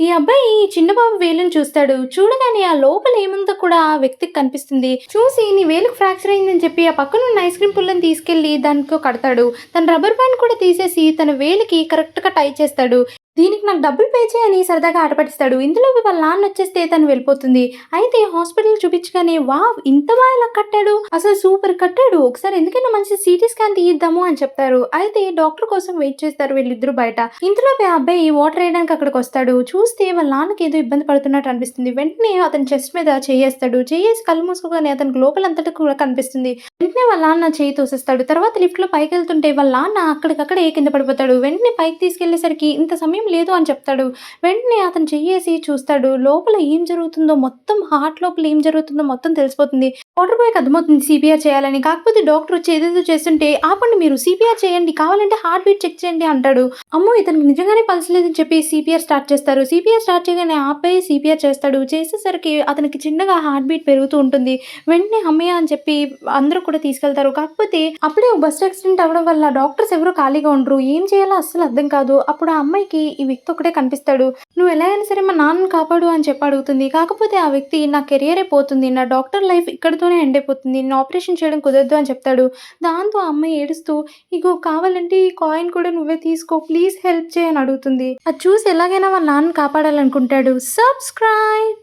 ఈ అబ్బాయి ఈ చిన్న బాబు వేలుని చూస్తాడు. చూడగానే ఆ లోపల ఏముందో కూడా ఆ వ్యక్తికి కనిపిస్తుంది. చూసి నీ వేలుకి ఫ్రాక్చర్ అయిందని చెప్పి ఆ పక్కనున్న ఐస్ క్రీమ్ పుల్లని తీసుకెళ్లి దానికో కడతాడు. తన రబ్బర్ బ్యాండ్ కూడా తీసేసి తన వేలికి కరెక్ట్‌గా టై చేస్తాడు. దీనికి నాకు డబ్బులు పే చెయి అని సరదాగా ఆట పట్టిస్తాడు. ఇంతలోపు వాళ్ళ నాన్న వచ్చేస్తే తను వెళ్ళిపోతుంది. అయితే హాస్పిటల్ చూపించగానే వావ్! ఇంత బాగా ఎలా కట్టాడు. అసలు సూపర్ కట్టాడు. ఒకసారి ఎందుకైనా మంచి సీటీ స్కాన్ తీయిద్దాము అని చెప్తారు. అయితే డాక్టర్ కోసం వెయిట్ చేస్తారు వీళ్ళిద్దరూ బయట. ఇంతలోపే ఆ అబ్బాయి వాటర్ వేయడానికి అక్కడికొస్తాడు. చూస్తే వాళ్ళ నాన్నకి ఏదో ఇబ్బంది పడుతున్నట్టు అనిపిస్తుంది. వెంటనే అతని చెస్ట్ మీద చెయ్యేస్తాడు. చెయ్యేసి కళ్ళు మూసుకోగానే అతనికి లోపలంతటా కూడా కనిపిస్తుంది. వెంటనే వాళ్ళ నాన్న చెయ్యి తోసేస్తాడు. తర్వాత లిఫ్ట్‌లో పైకెళ్తుంటే వాళ్ళ నాన్న అక్కడికక్కడే కింద పడిపోతాడు. వెంటనే పైకి తీసుకెళ్ళేసరికి ఇంత సమయం లేదు అని చెప్తాడు. వెంటనే అతను చెయ్యేసి చూస్తాడు. లోపల ఏం జరుగుతుందో మొత్తం హార్ట్ లోపల ఏం జరుగుతుందో మొత్తం తెలిసిపోతుంది. వాటర్ బాయ్‌కి అర్థమవుతుంది సీపీఆర్ చేయాలని. కాకపోతే డాక్టర్ వచ్చి ఏదేదో చేస్తుంటే ఆపండి మీరు సీపీఆర్ చేయండి. కావాలంటే హార్ట్ బీట్ చెక్ చేయండి అంటాడు. అమ్మో! ఇతనికి నిజంగానే పల్స్ లేదని చెప్పి సీపీఆర్ స్టార్ట్ చేస్తారు. సీపీఆర్ స్టార్ట్ చేయగానే ఆ అబ్బాయి సీపీఆర్ చేస్తాడు. చేసేసరికి అతనికి చిన్నగా హార్ట్ బీట్ పెరుగుతూ ఉంటుంది. వెంటనే హమ్మయ్య అని చెప్పి అందరూ కూడా తీసుకెళ్తారు. కాకపోతే అప్పుడే బస్ యాక్సిడెంట్ అవ్వడం వల్ల డాక్టర్స్ ఎవరు ఖాళీగా ఉండరు. ఏం చేయాలో అస్సలు అర్థం కాదు. అప్పుడు ఆ అమ్మాయికి ఈ వ్యక్తి ఒక్కడే కనిపిస్తాడు. నువ్వు ఎలా అయినా సరే మా నాన్నని కాపాడు అని చెప్పి అడుగుతుంది. కాకపోతే ఆ వ్యక్తి నా కెరియరే పోతుంది. నా డాక్టర్ లైఫ్ ఇక్కడితోనే ఎండ్ అయిపోతుంది. నేను ఆపరేషన్ చేయడం కుదరదు అని చెప్తాడు. దాంతో ఆ అమ్మాయి ఏడుస్తూ ఇగో కావాలంటే ఈ కాయిన్ కూడా నువ్వే తీసుకో ప్లీజ్ హెల్ప్ చేయి అని అడుగుతుంది. అది చూసి ఎలాగైనా వాళ్ళ నాన్నని కాపాడాలనుకుంటాడు. సబ్స్క్రైబ్.